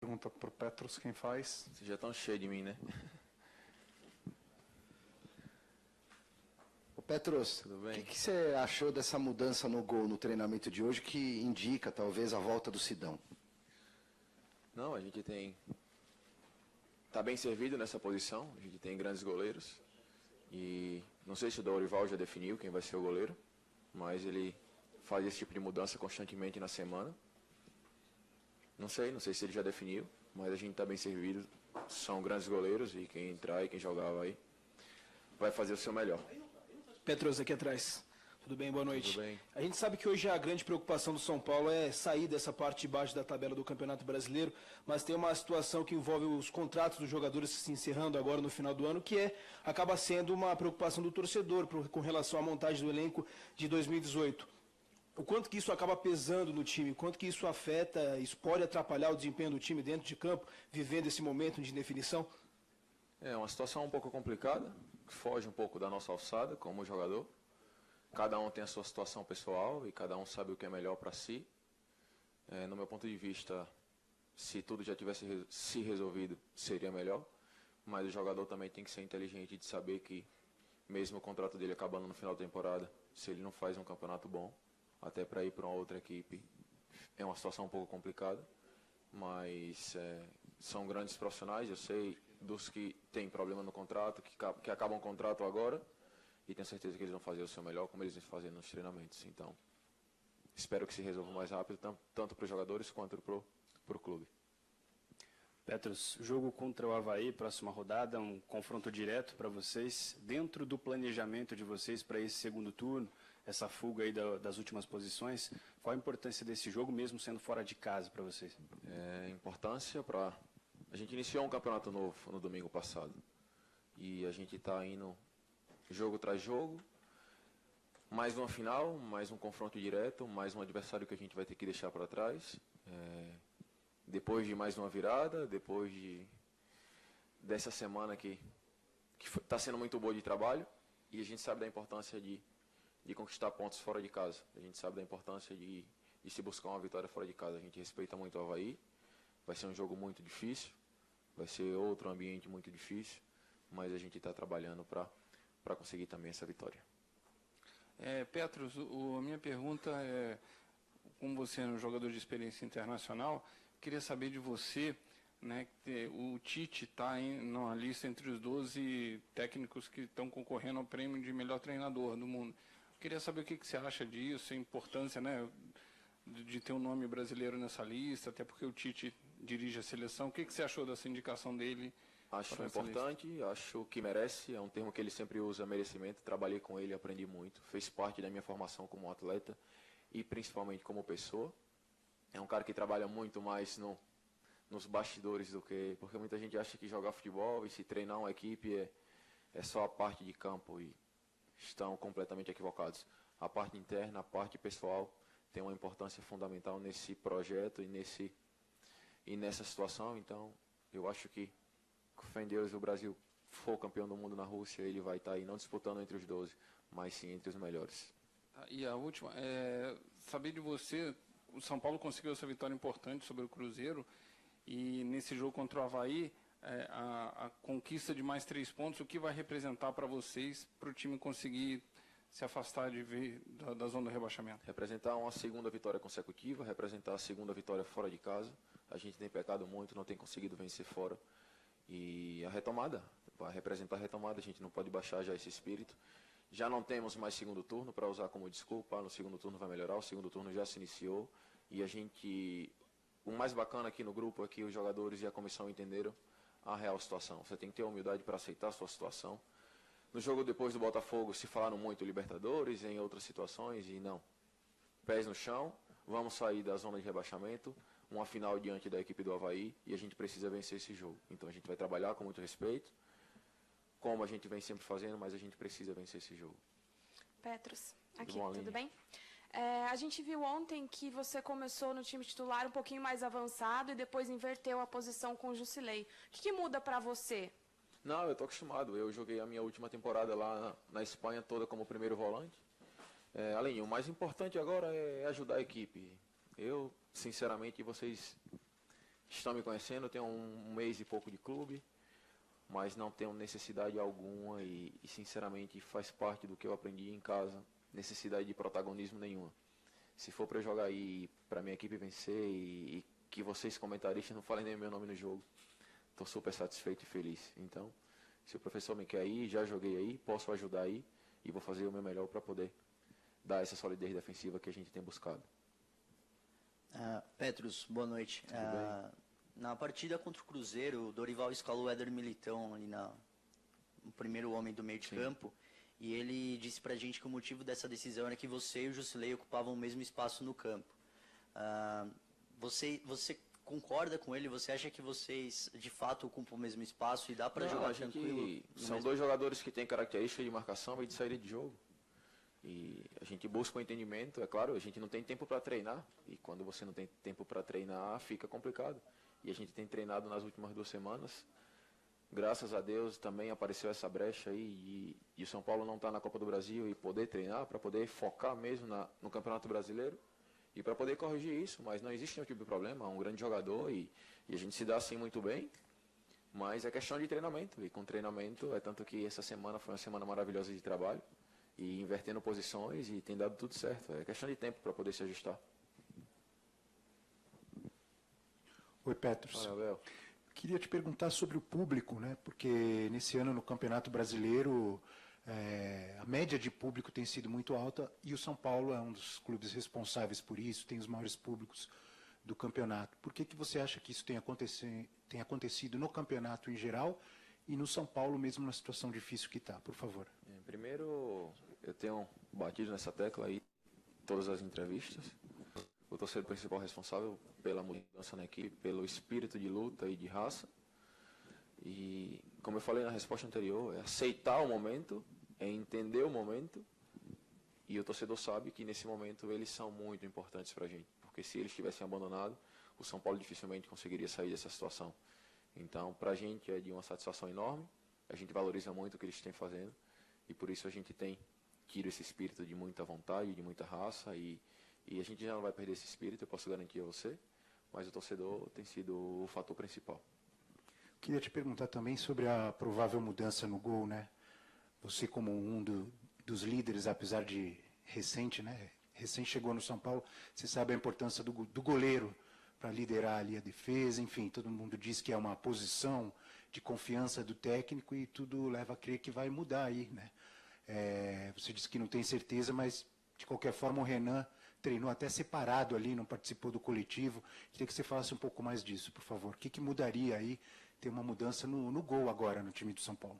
Pergunta para o Petros, quem faz? Vocês já estão cheios de mim, né? Ô Petros, Tudo o bem? que você achou dessa mudança no gol no treinamento de hoje que indica talvez a volta do Sidão? Não, a gente tá bem servido nessa posição, a gente tem grandes goleiros. E não sei se o Dorival já definiu quem vai ser o goleiro, mas ele faz esse tipo de mudança constantemente na semana. Não sei se ele já definiu, mas a gente está bem servido. São grandes goleiros e quem entrar e quem jogar vai fazer o seu melhor. Petros, aqui atrás. Tudo bem? Boa noite. Tudo bem. A gente sabe que hoje a grande preocupação do São Paulo é sair dessa parte de baixo da tabela do Campeonato Brasileiro, mas tem uma situação que envolve os contratos dos jogadores se encerrando agora no final do ano, que acaba sendo uma preocupação do torcedor com relação à montagem do elenco de 2018. O quanto que isso acaba pesando no time, o quanto que isso afeta, isso pode atrapalhar o desempenho do time dentro de campo, vivendo esse momento de indefinição? É uma situação um pouco complicada, que foge um pouco da nossa alçada como jogador. Cada um tem a sua situação pessoal e cada um sabe o que é melhor para si. No meu ponto de vista, se tudo já tivesse se resolvido, seria melhor. Mas o jogador também tem que ser inteligente de saber que, mesmo o contrato dele acabando no final da temporada, se ele não faz um campeonato bom, até para ir para uma outra equipe, é uma situação um pouco complicada. Mas são grandes profissionais, eu sei dos que têm problema no contrato, que acabam o contrato agora, e tenho certeza que eles vão fazer o seu melhor, como eles vêm fazendo nos treinamentos. Então, espero que se resolva mais rápido, tanto para os jogadores quanto para o clube. Petros, jogo contra o Avaí, próxima rodada, um confronto direto para vocês. Dentro do planejamento de vocês para esse segundo turno, essa fuga aí das últimas posições, qual a importância desse jogo, mesmo sendo fora de casa para vocês? Importância para... A gente iniciou um campeonato novo no domingo passado. E a gente está indo jogo tras jogo. Mais uma final, mais um confronto direto, mais um adversário que a gente vai ter que deixar para trás. Depois de mais uma virada, depois dessa semana que está sendo muito boa de trabalho. E a gente sabe da importância de conquistar pontos fora de casa. A gente sabe da importância de se buscar uma vitória fora de casa. A gente respeita muito o Avaí. Vai ser um jogo muito difícil. Vai ser outro ambiente muito difícil. Mas a gente está trabalhando para conseguir também essa vitória. Petros, a minha pergunta é, como você é um jogador de experiência internacional, queria saber de você, né, o Tite está na lista entre os 12 técnicos que estão concorrendo ao prêmio de melhor treinador do mundo. Queria saber o que você acha disso, a importância, né, de ter um nome brasileiro nessa lista, até porque o Tite dirige a seleção. O que você achou dessa indicação dele? Acho importante, acho que merece, é um termo que ele sempre usa, merecimento. Trabalhei com ele, aprendi muito, fez parte da minha formação como atleta e principalmente como pessoa. É um cara que trabalha muito mais nos bastidores do que... Porque muita gente acha que jogar futebol e se treinar uma equipe é só a parte de campo e estão completamente equivocados. A parte interna, a parte pessoal tem uma importância fundamental nesse projeto e nessa situação. Então, eu acho que, com fé em Deus, o Brasil for campeão do mundo na Rússia, ele vai estar aí não disputando entre os 12, mas sim entre os melhores. E a última, saber de você, o São Paulo conseguiu essa vitória importante sobre o Cruzeiro, e nesse jogo contra o Avaí, a conquista de mais 3 pontos, o que vai representar para vocês, para o time conseguir se afastar da zona do rebaixamento? Representar uma segunda vitória consecutiva, representar a segunda vitória fora de casa. A gente tem pecado muito, não tem conseguido vencer fora. E a retomada, vai representar a retomada, a gente não pode baixar já esse espírito. Já não temos mais segundo turno para usar como desculpa, no segundo turno vai melhorar, o segundo turno já se iniciou. E o mais bacana aqui no grupo é que os jogadores e a comissão entenderam a real situação. Você tem que ter a humildade para aceitar a sua situação. No jogo depois do Botafogo se falaram muito Libertadores, em outras situações, e não. Pés no chão, vamos sair da zona de rebaixamento, uma final diante da equipe do Avaí, e a gente precisa vencer esse jogo. Então a gente vai trabalhar com muito respeito, como a gente vem sempre fazendo, mas a gente precisa vencer esse jogo. Petros, aqui, tudo bem? A gente viu ontem que você começou no time titular um pouquinho mais avançado e depois inverteu a posição com o Jusilei. O que muda para você? Não, eu estou acostumado. Eu joguei a minha última temporada lá na Espanha toda como primeiro volante. Além, o mais importante agora é ajudar a equipe. Eu, sinceramente, vocês estão me conhecendo, eu tenho um mês e pouco de clube, mas não tenho necessidade alguma e sinceramente faz parte do que eu aprendi em casa, necessidade de protagonismo nenhuma. Se for para jogar aí, para minha equipe vencer e que vocês comentaristas não falem nem meu nome no jogo, estou super satisfeito e feliz. Então, se o professor me quer aí, já joguei aí, posso ajudar aí e vou fazer o meu melhor para poder dar essa solidez defensiva que a gente tem buscado. Petrus, boa noite. Na partida contra o Cruzeiro, o Dorival escalou o Éder Militão ali no primeiro homem do meio de campo, e ele disse pra gente que o motivo dessa decisão era que você e o Jusilei ocupavam o mesmo espaço no campo. Você concorda com ele? Você acha que vocês de fato ocupam o mesmo espaço e dá para jogar tranquilo? São dois jogadores que têm características de marcação e de saída de jogo. E a gente busca o entendimento, é claro, a gente não tem tempo para treinar. E quando você não tem tempo para treinar, fica complicado. E a gente tem treinado nas últimas 2 semanas. Graças a Deus também apareceu essa brecha aí e o São Paulo não está na Copa do Brasil e poder treinar para poder focar mesmo no Campeonato Brasileiro e para poder corrigir isso. Mas não existe nenhum tipo de problema, é um grande jogador e a gente se dá assim muito bem. Mas é questão de treinamento e com treinamento é tanto que essa semana foi uma semana maravilhosa de trabalho e invertendo posições e tem dado tudo certo. É questão de tempo para poder se ajustar. Oi, Petrus. Olha, Abel. Queria te perguntar sobre o público, né? Porque nesse ano no Campeonato Brasileiro a média de público tem sido muito alta e o São Paulo é um dos clubes responsáveis por isso, tem os maiores públicos do campeonato. Por que você acha que isso tem acontecido no campeonato em geral e no São Paulo mesmo na situação difícil que está? Por favor. Primeiro, eu tenho batido nessa tecla aí em todas as entrevistas. O torcedor principal responsável pela mudança na equipe, pelo espírito de luta e de raça. E, como eu falei na resposta anterior, é aceitar o momento, é entender o momento. E o torcedor sabe que nesse momento eles são muito importantes para a gente. Porque se eles tivessem abandonado, o São Paulo dificilmente conseguiria sair dessa situação. Então, para a gente é de uma satisfação enorme. A gente valoriza muito o que eles têm fazendo. E por isso a gente tem tido esse espírito de muita vontade, de muita raça e a gente já não vai perder esse espírito, eu posso garantir a você, mas o torcedor tem sido o fator principal. Queria te perguntar também sobre a provável mudança no gol, né? Você como um dos líderes, apesar de recente, né? Recém chegou no São Paulo, você sabe a importância do goleiro para liderar ali a defesa, enfim, todo mundo diz que é uma posição de confiança do técnico e tudo leva a crer que vai mudar aí, né? Você disse que não tem certeza, mas de qualquer forma o Renan treinou até separado ali, não participou do coletivo. Queria que você falasse um pouco mais disso, por favor. O que mudaria aí, ter uma mudança no gol agora no time do São Paulo?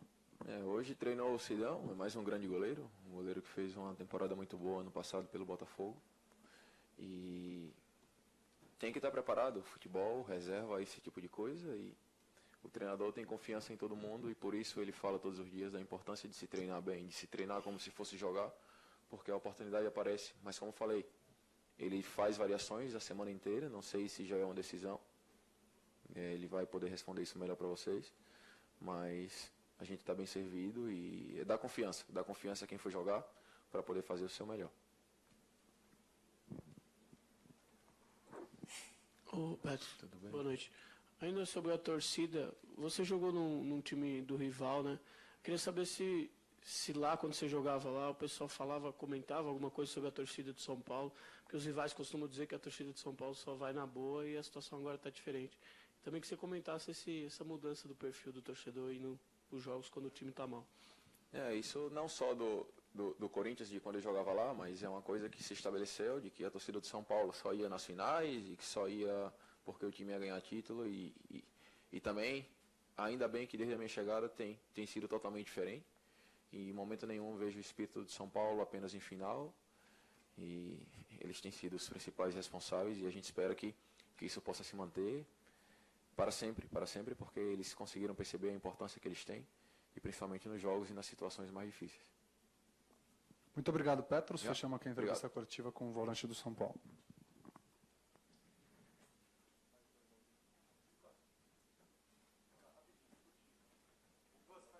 Hoje treinou o Sidão, é mais um grande goleiro, um goleiro que fez uma temporada muito boa ano passado pelo Botafogo. E tem que estar preparado, futebol, reserva, esse tipo de coisa. E o treinador tem confiança em todo mundo e por isso ele fala todos os dias da importância de se treinar bem, de se treinar como se fosse jogar, porque a oportunidade aparece. Mas como falei, ele faz variações a semana inteira, não sei se já é uma decisão. Ele vai poder responder isso melhor para vocês, mas a gente está bem servido e dá confiança a quem for jogar para poder fazer o seu melhor. Ô, Petro, boa noite. Ainda sobre a torcida, você jogou num time do rival, né? Queria saber se lá, quando você jogava lá, o pessoal comentava alguma coisa sobre a torcida de São Paulo, porque os rivais costumam dizer que a torcida de São Paulo só vai na boa e a situação agora está diferente. Também que você comentasse essa mudança do perfil do torcedor aí nos jogos quando o time está mal. Isso não só do Corinthians, de quando eu jogava lá, mas é uma coisa que se estabeleceu, de que a torcida de São Paulo só ia nas finais e que só ia porque o time ia ganhar título e também, ainda bem que desde a minha chegada tem sido totalmente diferente. E em momento nenhum vejo o espírito de São Paulo apenas em final. E eles têm sido os principais responsáveis e a gente espera que isso possa se manter para sempre, porque eles conseguiram perceber a importância que eles têm, e principalmente nos jogos e nas situações mais difíceis. Muito obrigado, Petrus. Fechamos aqui a entrevista coletiva com o volante do São Paulo.